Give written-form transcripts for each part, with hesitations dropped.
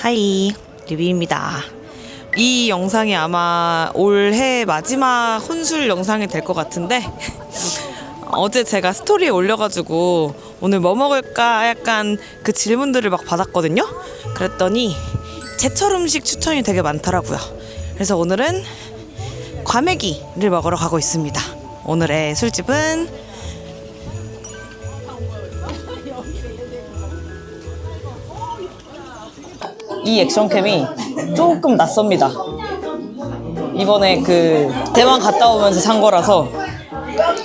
하이, 리비입니다. 이 영상이 아마 올해 마지막 혼술 영상이 될 것 같은데 어제 제가 스토리에 올려가지고 오늘 뭐 먹을까 약간 그 질문들을 막 받았거든요. 그랬더니 제철 음식 추천이 되게 많더라고요. 그래서 오늘은 과메기를 먹으러 가고 있습니다. 오늘의 술집은 이 액션캠이 조금 낯섭니다. 이번에 그 대만 갔다 오면서 산 거라서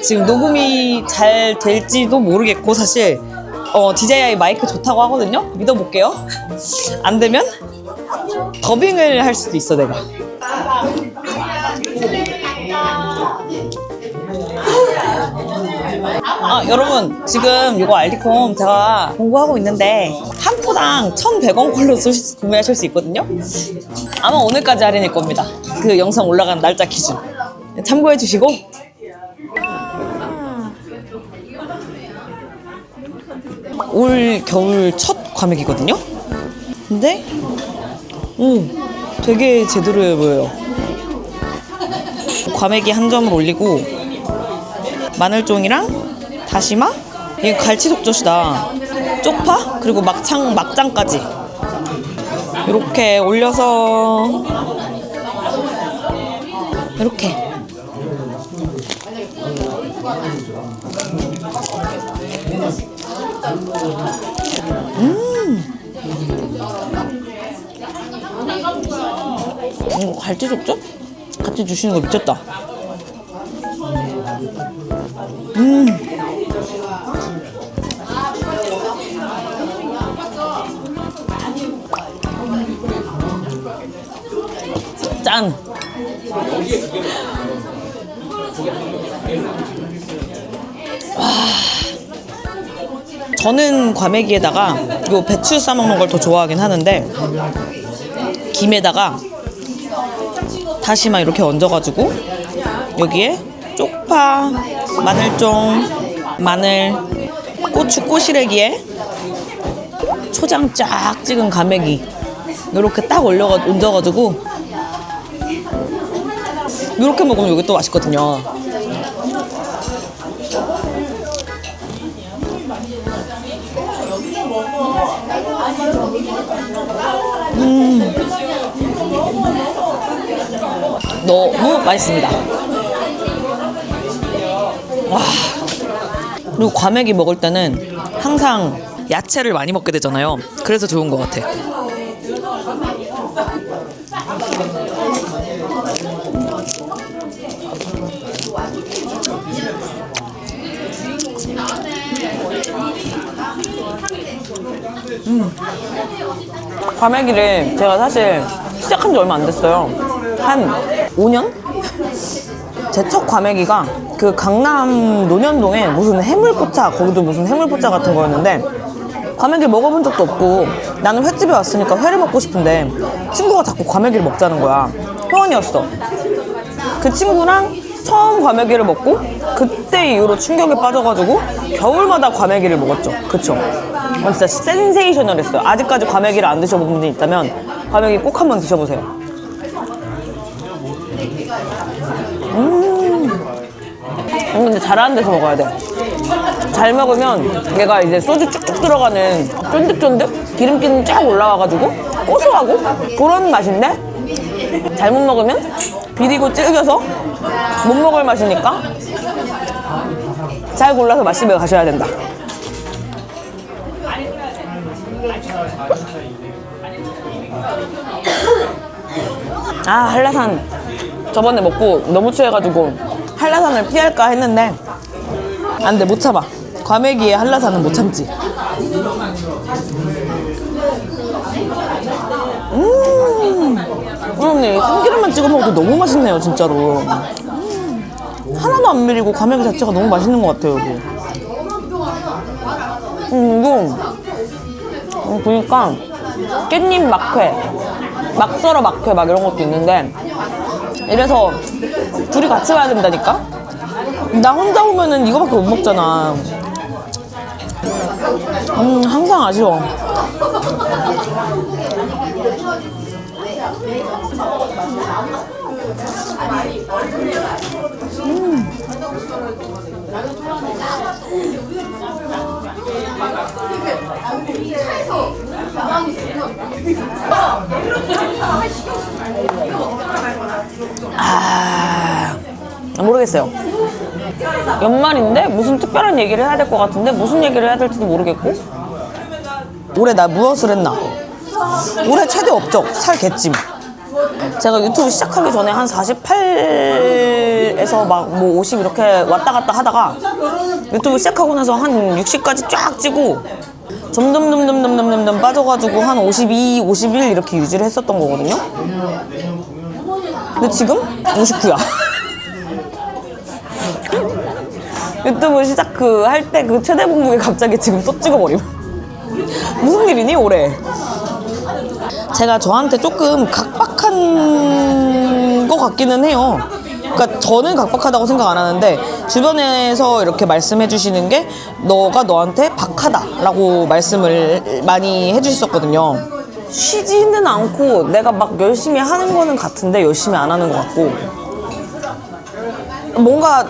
지금 녹음이 잘 될지도 모르겠고, 사실 DJI 마이크 좋다고 하거든요. 믿어볼게요. 안 되면 더빙을 할 수도 있어 내가. 여러분, 지금 이거 알디콤 제가 공부하고 있는데 한 포당 1,100원 꼴로 구매하실 수 있거든요. 아마 오늘까지 할인일 겁니다. 그 영상 올라간 날짜 기준 참고해 주시고. 올 겨울 첫 과메기거든요. 근데 되게 제대로 해 보여요. 과메기 한 점을 올리고 마늘종이랑 다시마? 이게 갈치속젓이다. 쪽파? 그리고 막장까지 이렇게 올려서 이렇게 갈치속젓? 같이 주시는 거 미쳤다. 짠! 와, 저는 과메기에다가 요 배추 싸먹는 걸 더 좋아하긴 하는데, 김에다가 다시마 이렇게 얹어가지고 여기에 쪽파, 마늘종, 마늘, 고추 꼬시래기에 초장 쫙 찍은 과메기 이렇게 딱 얹어가지고 이렇게 먹으면 이게 또 맛있거든요. 너무 맛있습니다. 와. 그리고 과메기 먹을 때는 항상 야채를 많이 먹게 되잖아요. 그래서 좋은 것 같아. 과메기를 제가 사실 시작한 지 얼마 안 됐어요. 한 5년? 제 첫 과메기가 그 강남 논현동에 무슨 해물포차, 거기도 무슨 해물포차 같은 거였는데, 과메기를 먹어본 적도 없고 나는 횟집에 왔으니까 회를 먹고 싶은데 친구가 자꾸 과메기를 먹자는 거야. 회원이었어. 그 친구랑 처음 과메기를 먹고 그때 이후로 충격에 빠져가지고 겨울마다 과메기를 먹었죠. 그쵸? 진짜 센세이셔널했어요. 아직까지 과메기를 안 드셔본 분이 있다면 과메기 꼭 한번 드셔보세요. 근데 잘하는 데서 먹어야 돼. 잘 먹으면 얘가 이제 소주 쭉쭉 들어가는 쫀득쫀득? 기름기는 쫙 올라와가지고 고소하고 그런 맛인데, 잘못 먹으면 비리고 질겨서 못 먹을 맛이니까 잘 골라서 맛집에 가셔야 된다. 한라산 저번에 먹고 너무 취해가지고 한라산을 피할까 했는데 안 돼, 못 참아. 과메기에 한라산은 못 참지. 그럼요, 참기름만 찍어 먹어도 너무 맛있네요, 진짜로. 하나도 안 미리고 과메기 자체가 너무 맛있는 것 같아요, 여기. 이거 보니까 깻잎 막회, 막썰어 막회 막 이런 것도 있는데, 이래서 둘이 같이 가야 된다니까? 나 혼자 오면은 이거밖에 못 먹잖아. 항상 아쉬워. 모르겠어요. 연말인데 무슨 특별한 얘기를 해야 될 것 같은데 무슨 얘기를 해야 될지도 모르겠고. 올해 나 무엇을 했나? 올해 최대 업적 살겠지. 제가 유튜브 시작하기 전에 한 48에서 막 뭐 50 이렇게 왔다 갔다 하다가 유튜브 시작하고 나서 한 60까지 쫙 찌고 점점 빠져가지고 한 52, 51 이렇게 유지를 했었던 거거든요. 근데 지금 59야. 유튜브 시작 할 때 그 최대 봉봉이 갑자기 지금 또 찍어버림. 무슨 일이니 올해? 제가 저한테 조금 각박한 것 같기는 해요. 그러니까 저는 각박하다고 생각 안 하는데 주변에서 이렇게 말씀해 주시는 게 너가 너한테 박하다라고 말씀을 많이 해주셨었거든요. 쉬지는 않고 내가 막 열심히 하는 거는 같은데 열심히 안 하는 것 같고 뭔가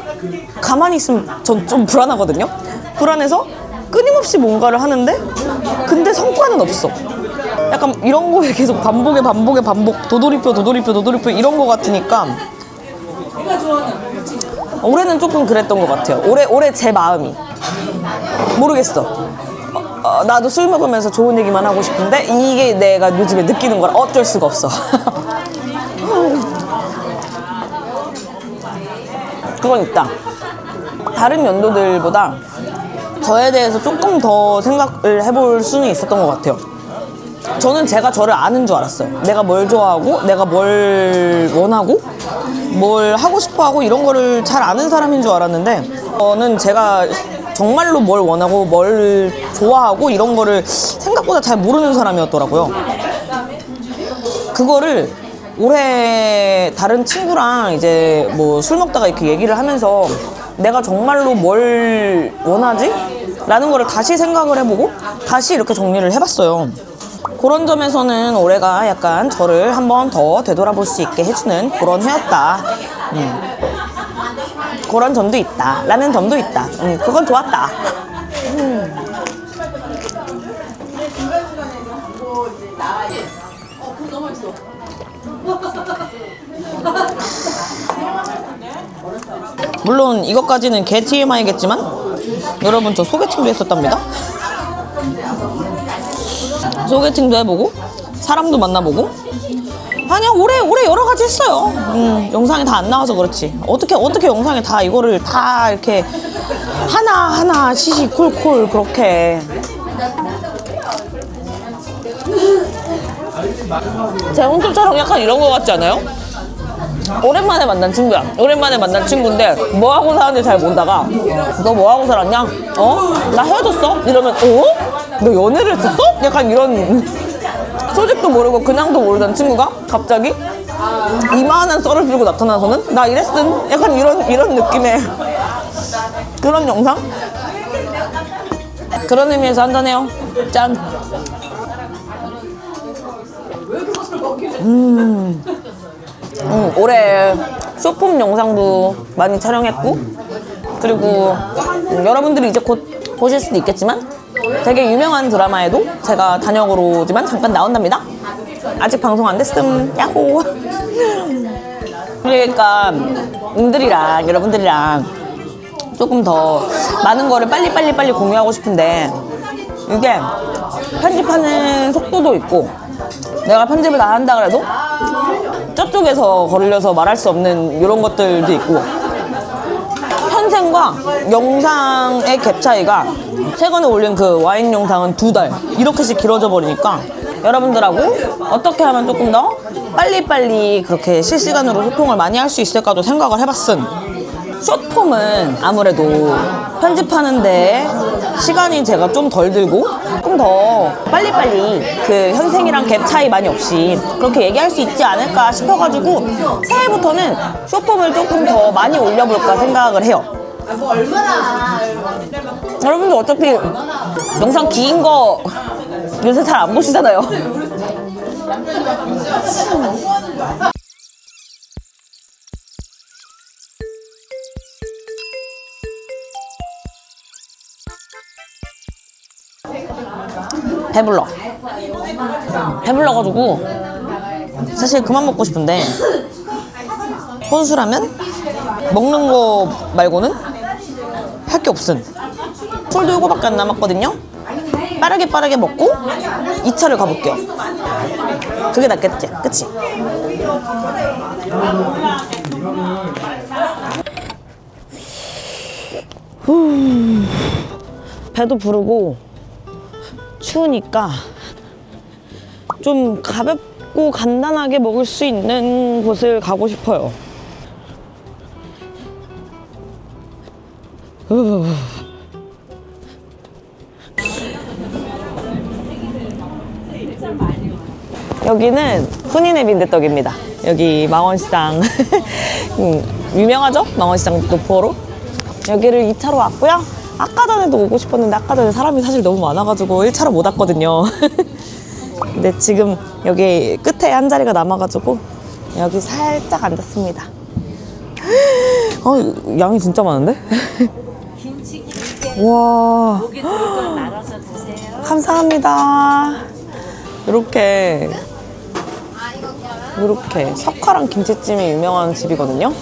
가만히 있으면 전 좀 불안하거든요. 불안해서 끊임없이 뭔가를 하는데 근데 성과는 없어. 약간 이런 거에 계속 반복 도돌이표 이런 거 같으니까 올해는 조금 그랬던 것 같아요. 올해 제 마음이 모르겠어. 나도 술 먹으면서 좋은 얘기만 하고 싶은데 이게 내가 요즘에 느끼는 거라 어쩔 수가 없어. 그건 있다. 다른 연도들보다 저에 대해서 조금 더 생각을 해볼 수는 있었던 것 같아요. 저는 제가 저를 아는 줄 알았어요. 내가 뭘 좋아하고 내가 뭘 원하고 뭘 하고 싶어하고 이런 거를 잘 아는 사람인 줄 알았는데 저는 제가 정말로 뭘 원하고 뭘 좋아하고 이런 거를 생각보다 잘 모르는 사람이었더라고요. 그거를 올해 다른 친구랑 이제 뭐 술 먹다가 이렇게 얘기를 하면서 내가 정말로 뭘 원하지? 라는 거를 다시 생각을 해보고 다시 이렇게 정리를 해봤어요. 그런 점에서는 올해가 약간 저를 한 번 더 되돌아볼 수 있게 해주는 그런 해였다. 그런 점도 있다. 라는 점도 있다. 그건 좋았다. 물론 이것까지는 개 TMI겠지만 여러분 저 소개팅도 했었답니다. 소개팅도 해보고 사람도 만나보고 아니야 올해 여러 가지 했어요. 영상이 다 안 나와서 그렇지. 어떻게 영상에 다 이거를 다 이렇게 하나 시시콜콜 그렇게. 제 혼술 촬영 약간 이런 거 같지 않아요? 오랜만에 만난 친구야. 오랜만에 만난 친구인데 뭐하고 사는지 잘 모르다가 너 뭐하고 살았냐? 나 헤어졌어? 이러면 너 연애를 했었어? 약간 이런 소식도 모르고 근황도 모르던 친구가 갑자기 이만한 썰을 들고 나타나서는 나 이랬음? 약간 이런 느낌의 그런 영상? 그런 의미에서 한잔해요. 짠. 올해 쇼폼 영상도 많이 촬영했고 그리고 여러분들이 이제 곧 보실 수도 있겠지만 되게 유명한 드라마에도 제가 단역으로지만 잠깐 나온답니다. 아직 방송 안 됐음. 야호. 그러니까 님들이랑 여러분들이랑 조금 더 많은 거를 빨리 공유하고 싶은데 이게 편집하는 속도도 있고 내가 편집을 다 한다 그래도 저쪽에서 걸려서 말할 수 없는 이런 것들도 있고 현생과 영상의 갭 차이가 최근에 올린 그 와인 영상은 2달 이렇게씩 길어져 버리니까 여러분들하고 어떻게 하면 조금 더 빨리빨리 그렇게 실시간으로 소통을 많이 할 수 있을까도 생각을 해봤음. 숏폼은 아무래도 편집하는데 시간이 제가 좀 덜 들고 조금 더 빨리빨리 그 현생이랑 갭 차이 많이 없이 그렇게 얘기할 수 있지 않을까 싶어가지고 새해부터는 숏폼을 조금 더 많이 올려볼까 생각을 해요. 여러분들 어차피 영상 긴 거 요새 잘 안 보시잖아요. 배불러. 배불러가지고 사실 그만 먹고 싶은데 혼수라면 먹는 거 말고는 할 게 없음. 술도 이거밖에 안 남았거든요. 빠르게 먹고 2차를 가볼게요. 그게 낫겠지? 그치? 배도 부르고 추우니까 좀 가볍고 간단하게 먹을 수 있는 곳을 가고 싶어요. 여기는 순이네 빈대떡입니다. 여기 망원시장 유명하죠? 망원시장 노포로. 여기를 2차로 왔고요. 아까 전에도 오고 싶었는데 아까 전에 사람이 사실 너무 많아가지고 1차로 못 왔거든요. 근데 지금 여기 끝에 한 자리가 남아가지고 여기 살짝 앉았습니다. 양이 진짜 많은데? 김치 길게 와, 고기 들걸 말아서 드세요. 감사합니다. 이렇게 석화랑 김치찜이 유명한 집이거든요.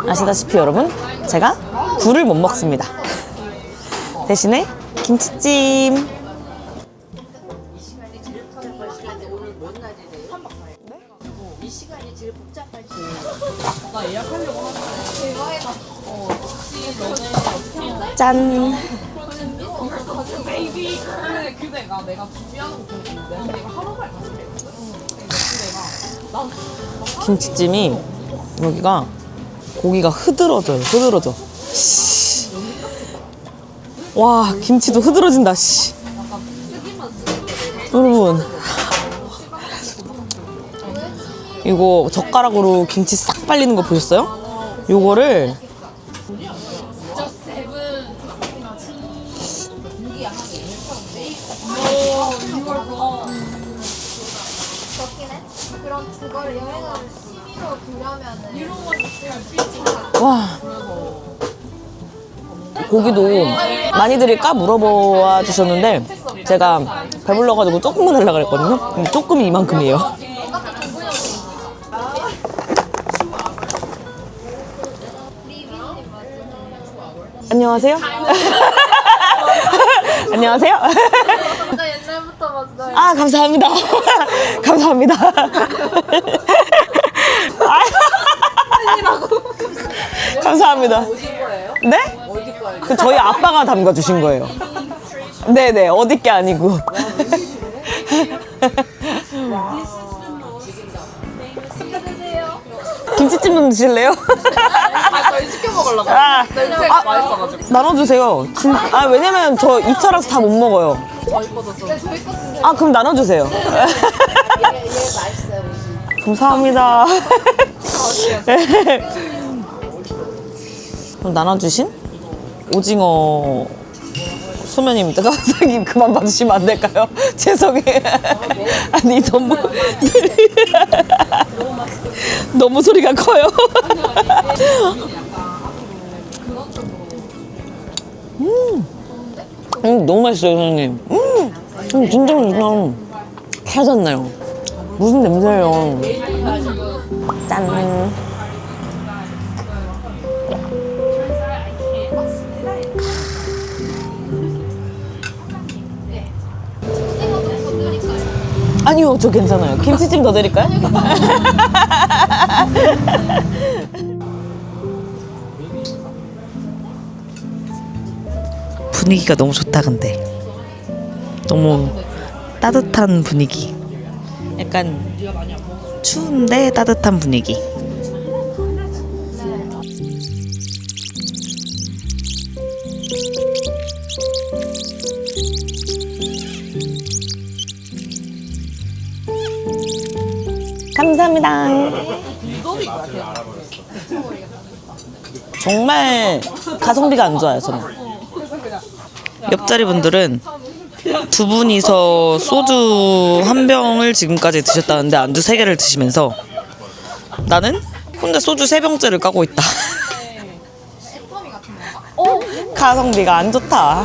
아시다시피 여러분, 제가 굴을 못 먹습니다. 대신에 김치찜. 이 시간이 제일 복잡할 때. 짠. 김치찜이 여기가 고기가 흐드러져요. 씨. 와, 김치도 흐드러진다. 씨. 여러분, 이거 젓가락으로 김치 싹 빨리는 거 보셨어요? 요거를 그럼 그걸 여행을 취미로 두려면은 와, 고기도 많이 드릴까 물어봐 주셨는데 제가 배불러가지고 조금만 하려고 그랬거든요. 근데 조금이 이만큼이에요. 안녕하세요. 안녕하세요. 나 옛날부터 봤어요. 아, 감사합니다. 감사합니다. 감사합니다. 네? 그 저희 아빠가 담가 주신 거예요. 네네, 어디 게 아니고. 김치찜 좀 드실래요? 저희 시켜 먹으려고. 나눠주세요. 왜냐면 저 2차라서 다 못 먹어요. 아, 그럼 나눠주세요. 감사합니다. 그럼 나눠주신 오징어 소면입니다. 선생님 그만 봐주시면 안 될까요? 죄송해요. 아니 너무 소리가 커요. 너무 맛있어요, 선생님. 진짜 맛있다. 캐졌나요? 무슨 냄새예요? 짠. 아니요, 저 괜찮아요. 김치찜 더 드릴까요? 분위기가 너무 좋다, 근데. 너무 따뜻한 분위기. 약간 추운데 따뜻한 분위기. 감사합니다. 정말 가성비가 안 좋아요, 저는. 옆자리 분들은 두 분이서 소주 한 병을 지금까지 드셨다는데 안주 3개를 드시면서 나는 혼자 소주 3병째를 까고 있다. 가성비가 안 좋다.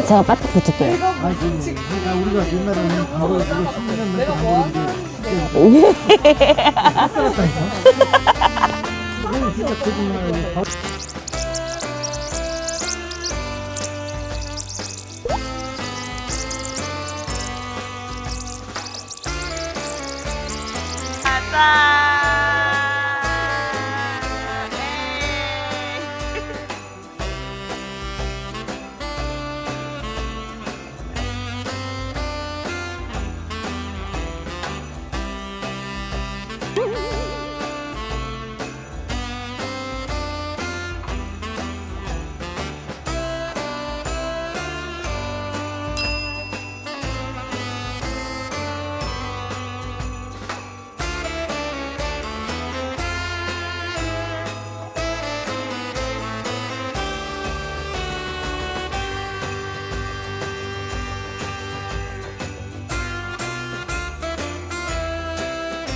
제가 빠딱 붙일게요. 우리가 옛날에는 바로 이거 10년 넘게 한 진짜 거짓말. 짠!